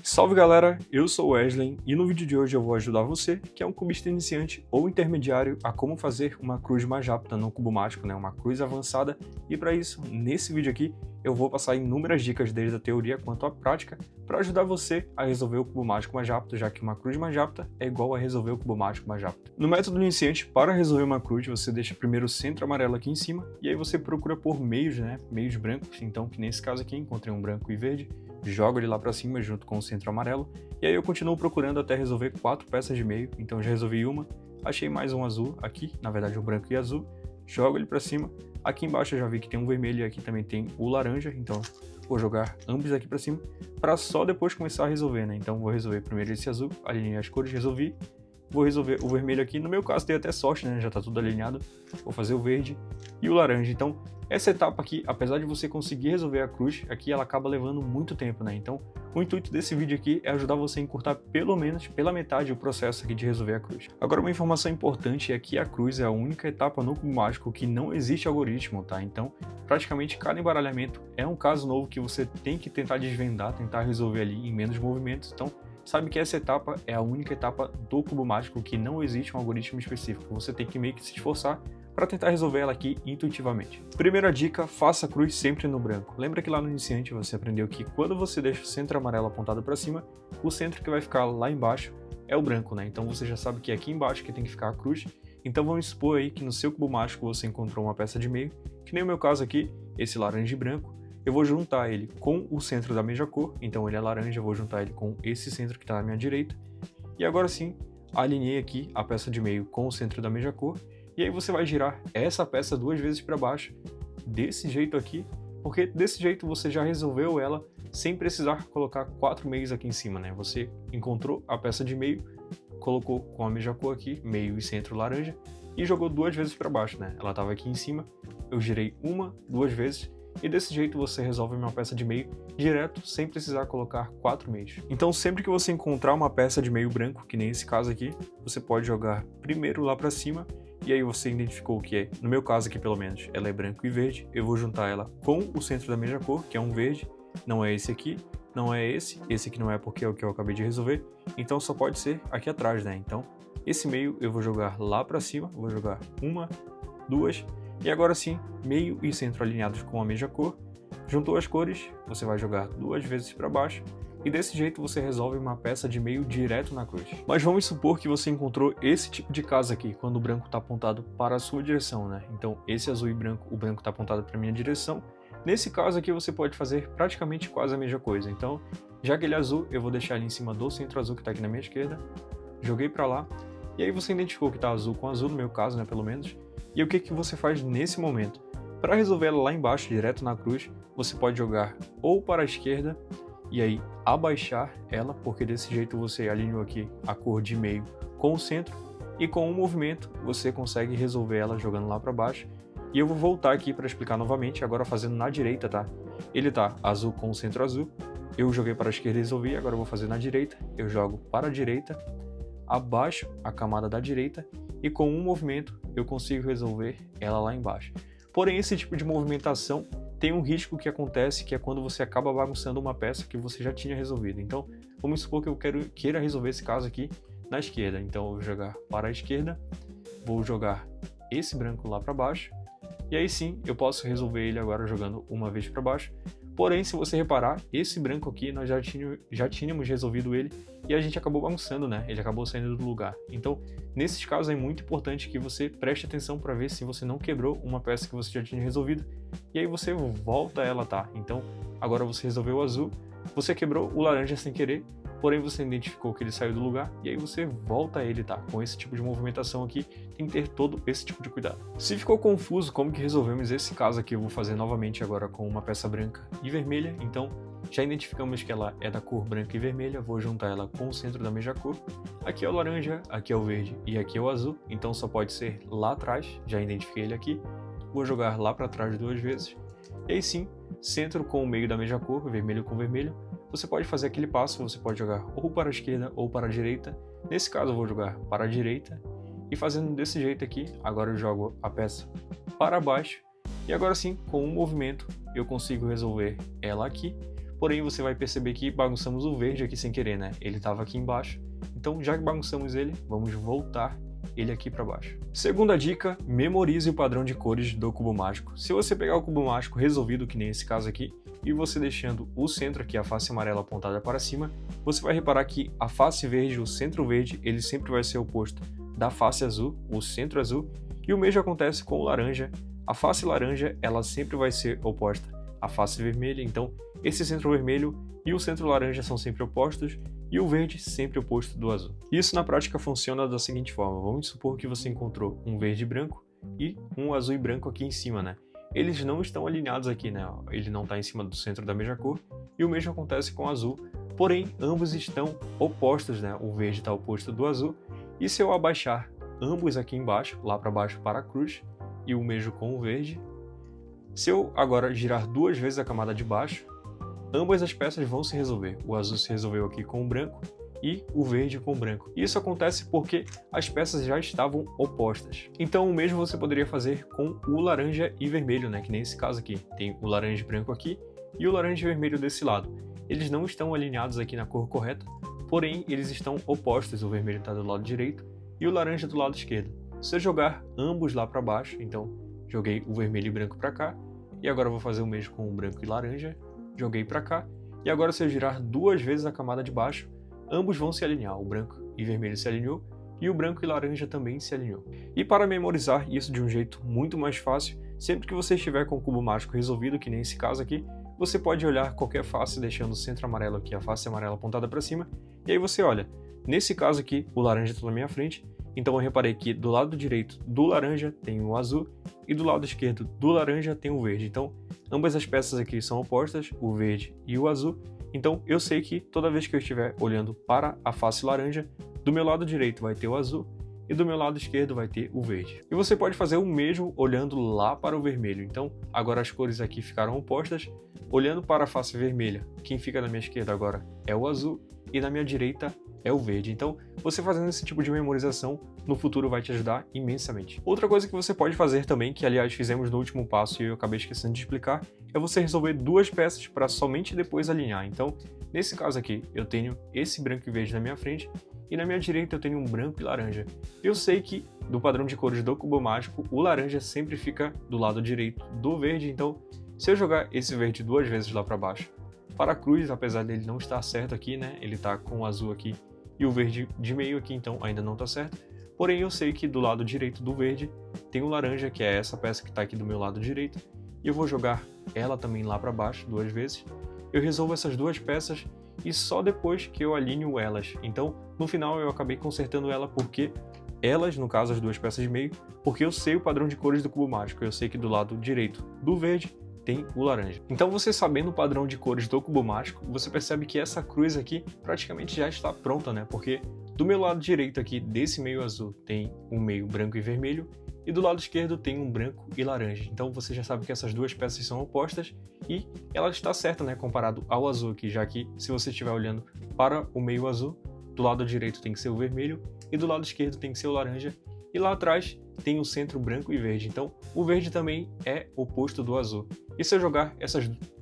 Salve galera, eu sou o Wesley e no vídeo de hoje eu vou ajudar você, que é um cubista iniciante ou intermediário, a como fazer uma cruz mais rápida no cubo mágico, uma cruz avançada. E para isso, nesse vídeo aqui, eu vou passar inúmeras dicas desde a teoria quanto à prática para ajudar você a resolver o cubo mágico mais rápido, já que uma cruz mais rápida é igual a resolver o cubo mágico mais rápido. No método iniciante, para resolver uma cruz, você deixa primeiro o centro amarelo aqui em cima e aí você procura por meios, meios brancos. Então, que nesse caso aqui, encontrei um branco e verde, jogo ele lá para cima junto com o centro amarelo, e aí eu continuo procurando até resolver 4 peças de meio. Então eu já resolvi uma, achei mais um azul aqui, na verdade um branco e azul, jogo ele para cima. Aqui embaixo eu já vi que tem um vermelho e aqui também tem o laranja, então vou jogar ambos aqui para cima, para só depois começar a resolver, Então vou resolver primeiro esse azul, alinhei as cores, resolvi. Vou resolver o vermelho aqui, no meu caso dei até sorte, já tá tudo alinhado. Vou fazer o verde e o laranja. Então, essa etapa aqui, apesar de você conseguir resolver a cruz, aqui ela acaba levando muito tempo, Então, o intuito desse vídeo aqui é ajudar você a encurtar pelo menos pela metade o processo aqui de resolver a cruz. Agora, uma informação importante é que a cruz é a única etapa no cubo mágico que não existe algoritmo, Então, praticamente cada embaralhamento é um caso novo que você tem que tentar desvendar, tentar resolver ali em menos movimentos. Então, sabe que essa etapa é a única etapa do cubo mágico que não existe um algoritmo específico. Você tem que meio que se esforçar para tentar resolver ela aqui intuitivamente. Primeira dica, faça a cruz sempre no branco. Lembra que lá no iniciante você aprendeu que quando você deixa o centro amarelo apontado para cima, o centro que vai ficar lá embaixo é o branco, Então você já sabe que é aqui embaixo que tem que ficar a cruz. Então vamos supor aí que no seu cubo mágico você encontrou uma peça de meio, que nem o meu caso aqui, esse laranja e branco. Eu vou juntar ele com o centro da mesma cor, então ele é laranja, eu vou juntar ele com esse centro que está na minha direita. E agora sim, alinhei aqui a peça de meio com o centro da mesma cor, e aí você vai girar essa peça 2 vezes para baixo, desse jeito aqui, porque desse jeito você já resolveu ela sem precisar colocar 4 meios aqui em cima, Você encontrou a peça de meio, colocou com a mesma cor aqui, meio e centro laranja, e jogou 2 vezes para baixo, Ela estava aqui em cima, eu girei 1, 2 vezes, e desse jeito você resolve uma peça de meio direto, sem precisar colocar 4 meios. Então sempre que você encontrar uma peça de meio branco, que nem esse caso aqui, você pode jogar primeiro lá para cima, e aí você identificou que é, no meu caso aqui pelo menos, ela é branco e verde, eu vou juntar ela com o centro da mesma cor, que é um verde, não é esse aqui, não é esse aqui não é porque é o que eu acabei de resolver, então só pode ser aqui atrás, Então esse meio eu vou jogar lá para cima, vou jogar 1, 2, e agora sim, meio e centro alinhados com a mesma cor. Juntou as cores, você vai jogar 2 vezes para baixo e desse jeito você resolve uma peça de meio direto na cruz. Mas vamos supor que você encontrou esse tipo de caso aqui, quando o branco está apontado para a sua direção, Então esse azul e branco, o branco está apontado para a minha direção. Nesse caso aqui você pode fazer praticamente quase a mesma coisa. Então, já aquele azul, eu vou deixar ele em cima do centro azul que está aqui na minha esquerda. Joguei para lá. E aí você identificou que está azul com azul, no meu caso, pelo menos. E o que você faz nesse momento? Para resolver ela lá embaixo, direto na cruz, você pode jogar ou para a esquerda e aí abaixar ela, porque desse jeito você alinhou aqui a cor de meio com o centro e com um movimento você consegue resolver ela jogando lá para baixo. E eu vou voltar aqui para explicar novamente, agora fazendo na direita, Ele tá azul com o centro azul, eu joguei para a esquerda e resolvi, agora eu vou fazer na direita, eu jogo para a direita, abaixo a camada da direita e com um movimento eu consigo resolver ela lá embaixo. Porém, esse tipo de movimentação tem um risco que acontece, que é quando você acaba bagunçando uma peça que você já tinha resolvido. Então, vamos supor que eu queira resolver esse caso aqui na esquerda. Então, eu vou jogar para a esquerda, vou jogar esse branco lá para baixo, e aí sim, eu posso resolver ele agora jogando uma vez para baixo. Porém, se você reparar, esse branco aqui, nós já tínhamos resolvido ele e a gente acabou bagunçando, Ele acabou saindo do lugar. Então, nesses casos é muito importante que você preste atenção para ver se você não quebrou uma peça que você já tinha resolvido e aí você volta ela, Então, agora você resolveu o azul, você quebrou o laranja sem querer, porém você identificou que ele saiu do lugar e aí você volta ele, Com esse tipo de movimentação aqui, tem que ter todo esse tipo de cuidado. Se ficou confuso como que resolvemos esse caso aqui, eu vou fazer novamente agora com uma peça branca e vermelha. Então, já identificamos que ela é da cor branca e vermelha, vou juntar ela com o centro da mesma cor. Aqui é o laranja, aqui é o verde e aqui é o azul, então só pode ser lá atrás, já identifiquei ele aqui. Vou jogar lá para trás 2 vezes. E aí sim, centro com o meio da mesma cor, vermelho com vermelho. Você pode fazer aquele passo, você pode jogar ou para a esquerda ou para a direita. Nesse caso eu vou jogar para a direita. E fazendo desse jeito aqui, agora eu jogo a peça para baixo. E agora sim, com um movimento, eu consigo resolver ela aqui. porém você vai perceber que bagunçamos o verde aqui sem querer, né? Ele estava aqui embaixo, então já que bagunçamos ele, vamos voltar ele aqui para baixo. Segunda dica, memorize o padrão de cores do cubo mágico. Se você pegar o cubo mágico resolvido, que nem esse caso aqui, e você deixando o centro aqui, a face amarela apontada para cima, você vai reparar que a face verde, o centro verde, ele sempre vai ser oposto da face azul, o centro azul, e o mesmo acontece com o laranja. A face laranja, ela sempre vai ser oposta à face vermelha, então esse centro vermelho e o centro laranja são sempre opostos, e o verde sempre oposto do azul. Isso na prática funciona da seguinte forma: vamos supor que você encontrou um verde e branco e um azul e branco aqui em cima, né? Eles não estão alinhados aqui, né? Ele não está em cima do centro da mesma cor, e o mesmo acontece com o azul, porém ambos estão opostos, né? O verde está oposto do azul, e se eu abaixar ambos aqui embaixo, lá para baixo para a cruz, e o mesmo com o verde, se eu agora girar duas vezes a camada de baixo, ambas as peças vão se resolver. O azul se resolveu aqui com o branco e o verde com o branco. Isso acontece porque as peças já estavam opostas. Então o mesmo você poderia fazer com o laranja e vermelho, né? Que nem esse caso aqui. Tem o laranja e branco aqui e o laranja e vermelho desse lado. Eles não estão alinhados aqui na cor correta, porém eles estão opostos. O vermelho está do lado direito e o laranja do lado esquerdo. Se eu jogar ambos lá para baixo, então joguei o vermelho e branco para cá, e agora eu vou fazer o mesmo com o branco e laranja, joguei para cá, e agora se eu girar duas vezes a camada de baixo, ambos vão se alinhar, o branco e vermelho se alinhou, e o branco e laranja também se alinhou. E para memorizar isso de um jeito muito mais fácil, sempre que você estiver com o cubo mágico resolvido, que nem esse caso aqui, você pode olhar qualquer face deixando o centro amarelo aqui, a face amarela apontada para cima, e aí você olha, nesse caso aqui, o laranja está na minha frente, então eu reparei que do lado direito do laranja tem o azul e do lado esquerdo do laranja tem o verde. Então, ambas as peças aqui são opostas, o verde e o azul. Então, eu sei que toda vez que eu estiver olhando para a face laranja, do meu lado direito vai ter o azul e do meu lado esquerdo vai ter o verde. E você pode fazer o mesmo olhando lá para o vermelho. Então, agora as cores aqui ficaram opostas. Olhando para a face vermelha, quem fica na minha esquerda agora é o azul e na minha direita é o verde. Então, você fazendo esse tipo de memorização no futuro vai te ajudar imensamente. Outra coisa que você pode fazer também, que aliás fizemos no último passo e eu acabei esquecendo de explicar, é você resolver duas peças para somente depois alinhar. Então, nesse caso aqui, eu tenho esse branco e verde na minha frente e na minha direita eu tenho um branco e laranja. Eu sei que do padrão de cores do cubo mágico, o laranja sempre fica do lado direito do verde, então se eu jogar esse verde duas vezes lá para baixo, para a cruz, apesar dele não estar certo aqui, né? Ele está com o azul aqui e o verde de meio aqui, então ainda não está certo. Porém, eu sei que do lado direito do verde tem o laranja, que é essa peça que está aqui do meu lado direito, e eu vou jogar ela também lá para baixo duas vezes. Eu resolvo essas duas peças e só depois que eu alinho elas. Então, no final eu acabei consertando ela porque elas, no caso as duas peças de meio, porque eu sei o padrão de cores do cubo mágico. Eu sei que do lado direito do verde tem o laranja. Então você sabendo o padrão de cores do cubo mágico, você percebe que essa cruz aqui praticamente já está pronta, né? Porque do meu lado direito aqui, desse meio azul, tem um meio branco e vermelho, e do lado esquerdo tem um branco e laranja. Então você já sabe que essas duas peças são opostas e ela está certa, né? Comparado ao azul aqui, já que se você estiver olhando para o meio azul, do lado direito tem que ser o vermelho e do lado esquerdo tem que ser o laranja. E lá atrás tem o centro branco e verde, então o verde também é oposto do azul. E se eu jogar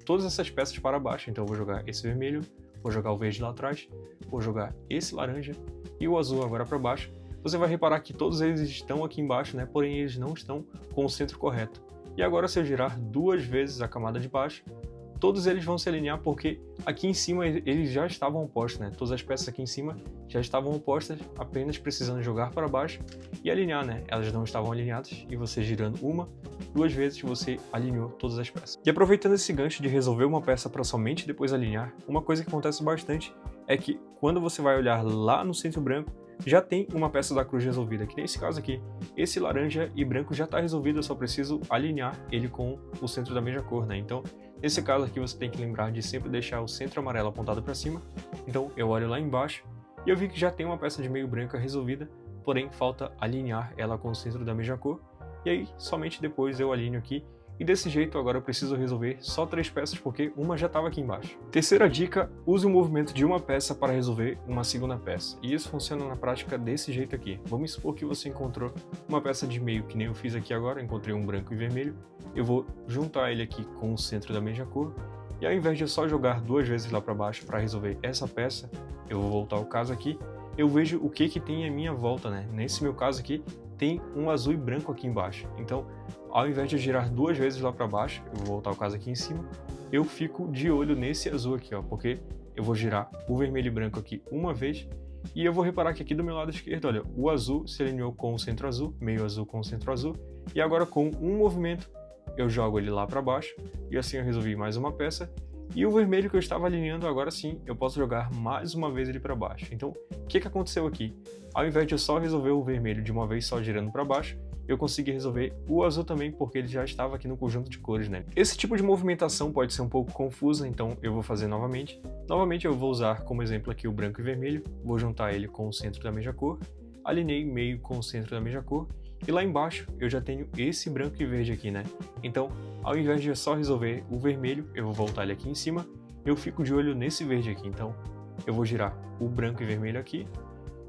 todas essas peças para baixo, então eu vou jogar esse vermelho, vou jogar o verde lá atrás, vou jogar esse laranja e o azul agora para baixo, você vai reparar que todos eles estão aqui embaixo, né? Porém eles não estão com o centro correto. E agora se eu girar duas vezes a camada de baixo, todos eles vão se alinhar porque aqui em cima eles já estavam opostos, né? Todas as peças aqui em cima já estavam opostas, apenas precisando jogar para baixo e alinhar, né? Elas não estavam alinhadas e você girando uma, duas vezes você alinhou todas as peças. E aproveitando esse gancho de resolver uma peça para somente depois alinhar, uma coisa que acontece bastante é que quando você vai olhar lá no centro branco, já tem uma peça da cruz resolvida, que nesse caso aqui, esse laranja e branco já está resolvido, eu só preciso alinhar ele com o centro da mesma cor, né? Então, nesse caso aqui você tem que lembrar de sempre deixar o centro amarelo apontado para cima. Então eu olho lá embaixo e eu vi que já tem uma peça de meio branca resolvida, porém falta alinhar ela com o centro da mesma cor. E aí somente depois eu alinho aqui. E desse jeito agora eu preciso resolver só 3 peças porque uma já estava aqui embaixo. Terceira dica, use o movimento de uma peça para resolver uma segunda peça. E isso funciona na prática desse jeito aqui. Vamos supor que você encontrou uma peça de meio que nem eu fiz aqui agora, encontrei um branco e vermelho. Eu vou juntar ele aqui com o centro da mesma cor E ao invés de eu só jogar 2 vezes lá para baixo para resolver essa peça, eu vou voltar ao caso aqui, eu vejo o que tem à minha volta, né? Nesse meu caso aqui, tem um azul e branco aqui embaixo. Então, ao invés de eu girar 2 vezes lá para baixo, eu vou voltar ao caso aqui em cima, eu fico de olho nesse azul aqui, ó, porque eu vou girar o vermelho e branco aqui uma vez, e eu vou reparar que aqui do meu lado esquerdo, olha, o azul se alinhou com o centro azul, meio azul com o centro azul, e agora com um movimento eu jogo ele lá para baixo, e assim eu resolvi mais uma peça, e o vermelho que eu estava alinhando, agora sim, eu posso jogar mais uma vez ele para baixo. Então, o que aconteceu aqui? Ao invés de eu só resolver o vermelho de uma vez só girando para baixo, eu consegui resolver o azul também, porque ele já estava aqui no conjunto de cores, né? Esse tipo de movimentação pode ser um pouco confusa, então eu vou fazer novamente. Novamente eu vou usar como exemplo aqui o branco e vermelho, vou juntar ele com o centro da mesma cor, alinhei meio com o centro da mesma cor, e lá embaixo eu já tenho esse branco e verde aqui, né? Então, ao invés de só resolver o vermelho, eu vou voltar ele aqui em cima, eu fico de olho nesse verde aqui, então eu vou girar o branco e vermelho aqui,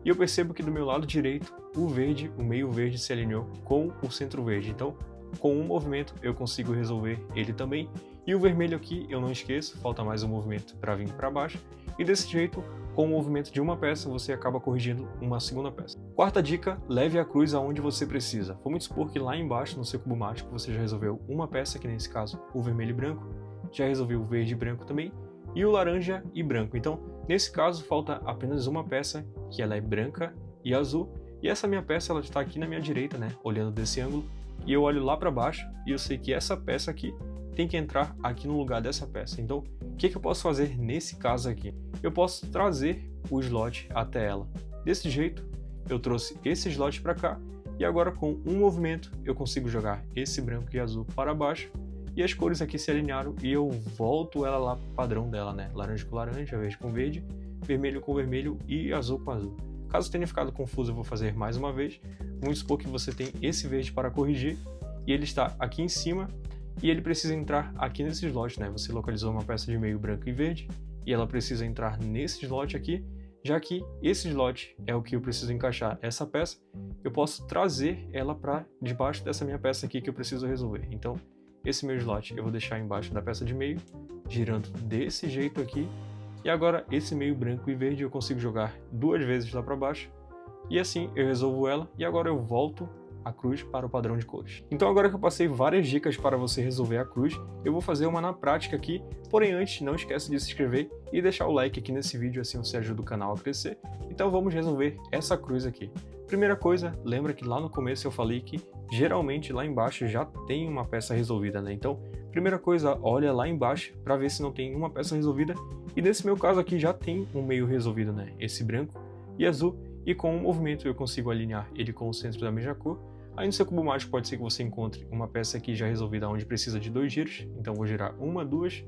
e eu percebo que do meu lado direito, o verde, o meio verde se alinhou com o centro verde. Então, com um movimento, eu consigo resolver ele também. E o vermelho aqui, eu não esqueço, falta mais um movimento para vir para baixo. E desse jeito, com o movimento de uma peça, você acaba corrigindo uma segunda peça. Quarta dica, leve a cruz aonde você precisa. Vamos supor que lá embaixo, no seu cubo mágico, você já resolveu uma peça, que nesse caso, o vermelho e branco. Já resolveu o verde e branco também. E o laranja e branco. Então, nesse caso, falta apenas uma peça, que ela é branca e azul. E essa minha peça, ela está aqui na minha direita, né? Olhando desse ângulo. E eu olho lá para baixo e eu sei que essa peça aqui tem que entrar aqui no lugar dessa peça. Então, o que eu posso fazer nesse caso aqui? Eu posso trazer o slot até ela. Desse jeito, eu trouxe esse slot para cá. E agora, com um movimento, eu consigo jogar esse branco e azul para baixo. E as cores aqui se alinharam e eu volto ela lá pro padrão dela, né? Laranja com laranja, verde com verde, vermelho com vermelho e azul com azul. Caso tenha ficado confuso, eu vou fazer mais uma vez. Vamos supor que você tem esse verde para corrigir e ele está aqui em cima e ele precisa entrar aqui nesse slot, né? Você localizou uma peça de meio branco e verde e ela precisa entrar nesse slot aqui, já que esse slot é o que eu preciso encaixar essa peça, eu posso trazer ela para debaixo dessa minha peça aqui que eu preciso resolver. Então, esse meu slot eu vou deixar embaixo da peça de meio, girando desse jeito aqui. E agora esse meio branco e verde eu consigo jogar 2 vezes lá para baixo. E assim eu resolvo ela e agora eu volto a cruz para o padrão de cores. Então agora que eu passei várias dicas para você resolver a cruz, eu vou fazer uma na prática aqui. Porém antes, não esquece de se inscrever e deixar o like aqui nesse vídeo, assim você ajuda o canal a crescer. Então vamos resolver essa cruz aqui. Primeira coisa, lembra que lá no começo eu falei que geralmente lá embaixo já tem uma peça resolvida, né? Então, primeira coisa, olha lá embaixo para ver se não tem uma peça resolvida. E nesse meu caso aqui já tem um meio resolvido, né? Esse branco e azul. E com um movimento eu consigo alinhar ele com o centro da mesma cor. Aí no seu cubo mágico pode ser que você encontre uma peça aqui já resolvida onde precisa de 2 giros. Então vou girar 1, 2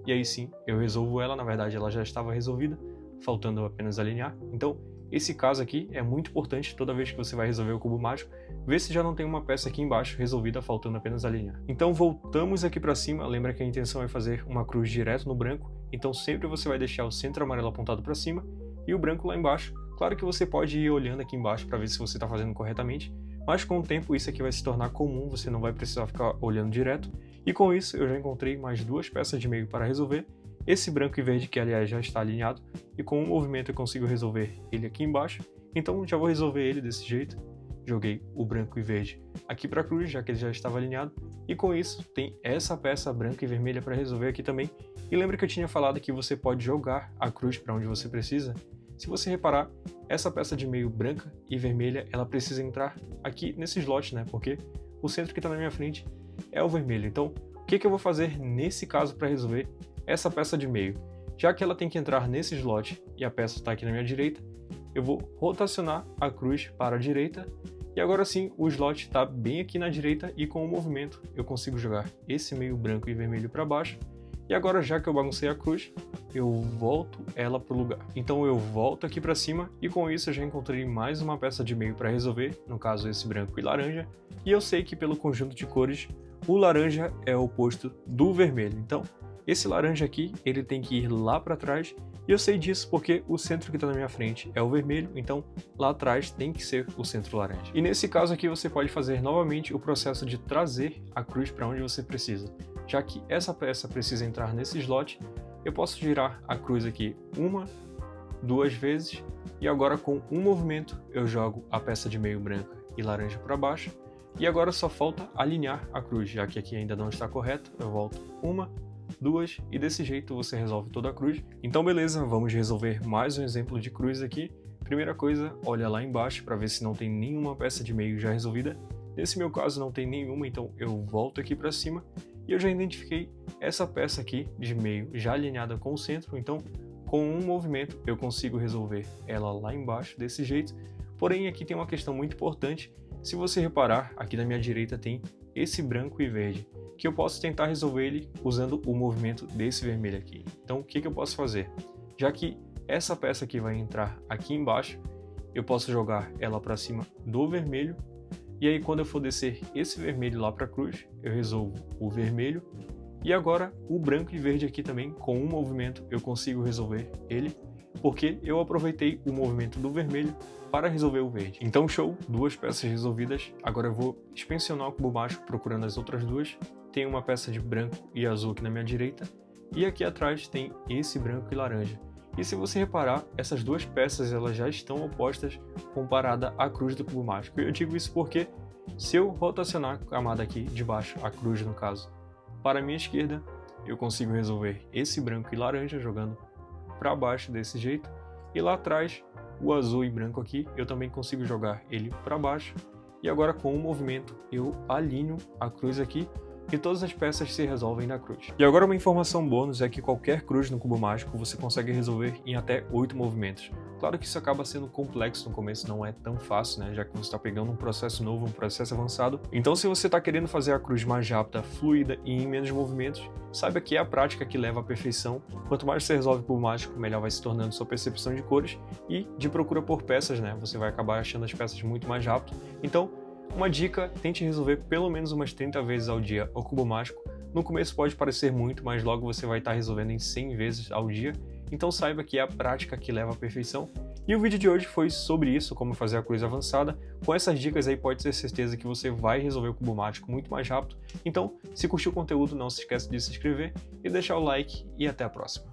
e aí sim eu resolvo ela. Na verdade ela já estava resolvida, faltando apenas alinhar. Então esse caso aqui é muito importante toda vez que você vai resolver o cubo mágico, ver se já não tem uma peça aqui embaixo resolvida, faltando apenas alinhar. Então voltamos aqui para cima, lembra que a intenção é fazer uma cruz direto no branco, então sempre você vai deixar o centro amarelo apontado para cima e o branco lá embaixo. Claro que você pode ir olhando aqui embaixo para ver se você está fazendo corretamente, mas com o tempo isso aqui vai se tornar comum, você não vai precisar ficar olhando direto. E com isso eu já encontrei mais 2 peças de meio para resolver. Esse branco e verde que aliás já está alinhado e com um movimento eu consigo resolver ele aqui embaixo. Então já vou resolver ele desse jeito. Joguei o branco e verde aqui para a cruz, já que ele já estava alinhado. E com isso tem essa peça branca e vermelha para resolver aqui também. E lembra que eu tinha falado que você pode jogar a cruz para onde você precisa? Se você reparar, essa peça de meio branca e vermelha, ela precisa entrar aqui nesse slot, né? Porque o centro que está na minha frente é o vermelho. Então, o que eu vou fazer nesse caso para resolver essa peça de meio? Já que ela tem que entrar nesse slot e a peça está aqui na minha direita, eu vou rotacionar a cruz para a direita e agora sim o slot está bem aqui na direita e com o movimento eu consigo jogar esse meio branco e vermelho para baixo. E agora, já que eu baguncei a cruz, eu volto ela para o lugar. Então eu volto aqui para cima e com isso eu já encontrei mais uma peça de meio para resolver, no caso esse branco e laranja. E eu sei que pelo conjunto de cores, o laranja é o oposto do vermelho. Então esse laranja aqui, ele tem que ir lá para trás. E eu sei disso porque o centro que está na minha frente é o vermelho, então lá atrás tem que ser o centro laranja. E nesse caso aqui você pode fazer novamente o processo de trazer a cruz para onde você precisa. Já que essa peça precisa entrar nesse slot, eu posso girar a cruz aqui 1, 2 vezes, e agora com um movimento eu jogo a peça de meio branca e laranja para baixo, e agora só falta alinhar a cruz, já que aqui ainda não está correto, eu volto 1, 2, e desse jeito você resolve toda a cruz. Então beleza, vamos resolver mais um exemplo de cruz aqui. Primeira coisa, olha lá embaixo para ver se não tem nenhuma peça de meio já resolvida. Nesse meu caso não tem nenhuma, então eu volto aqui para cima e eu já identifiquei essa peça aqui de meio já alinhada com o centro, então com um movimento eu consigo resolver ela lá embaixo desse jeito. Porém aqui tem uma questão muito importante, se você reparar, aqui na minha direita tem esse branco e verde, que eu posso tentar resolver ele usando o movimento desse vermelho aqui. Então o que eu posso fazer? Já que essa peça aqui vai entrar aqui embaixo, eu posso jogar ela para cima do vermelho, e aí quando eu for descer esse vermelho lá para a cruz, eu resolvo o vermelho, e agora o branco e verde aqui também, com um movimento eu consigo resolver ele, porque eu aproveitei o movimento do vermelho para resolver o verde. Então show, duas peças resolvidas. Agora eu vou inspecionar o cubo mágico procurando as outras duas. Tem uma peça de branco e azul aqui na minha direita, e aqui atrás tem esse branco e laranja. E se você reparar, essas duas peças elas já estão opostas comparada à cruz do cubo mágico. Eu digo isso porque se eu rotacionar a camada aqui de baixo, a cruz no caso, para a minha esquerda, eu consigo resolver esse branco e laranja jogando para baixo desse jeito. E lá atrás, o azul e branco aqui, eu também consigo jogar ele para baixo. E agora com o movimento eu alinho a cruz aqui, e todas as peças se resolvem na cruz. E agora uma informação bônus é que qualquer cruz no cubo mágico você consegue resolver em até 8 movimentos. Claro que isso acaba sendo complexo no começo, não é tão fácil, né? Já que você está pegando um processo novo, um processo avançado. Então se você está querendo fazer a cruz mais rápida, fluida e em menos movimentos, saiba que é a prática que leva à perfeição. Quanto mais você resolve o cubo mágico, melhor vai se tornando sua percepção de cores e de procura por peças, né? Você vai acabar achando as peças muito mais rápido. Então, uma dica, tente resolver pelo menos umas 30 vezes ao dia o cubo mágico. No começo pode parecer muito, mas logo você vai estar resolvendo em 100 vezes ao dia. Então saiba que é a prática que leva à perfeição. E o vídeo de hoje foi sobre isso, como fazer a cruz avançada. Com essas dicas aí pode ter certeza que você vai resolver o cubo mágico muito mais rápido. Então, se curtiu o conteúdo, não se esqueça de se inscrever e deixar o like, e até a próxima.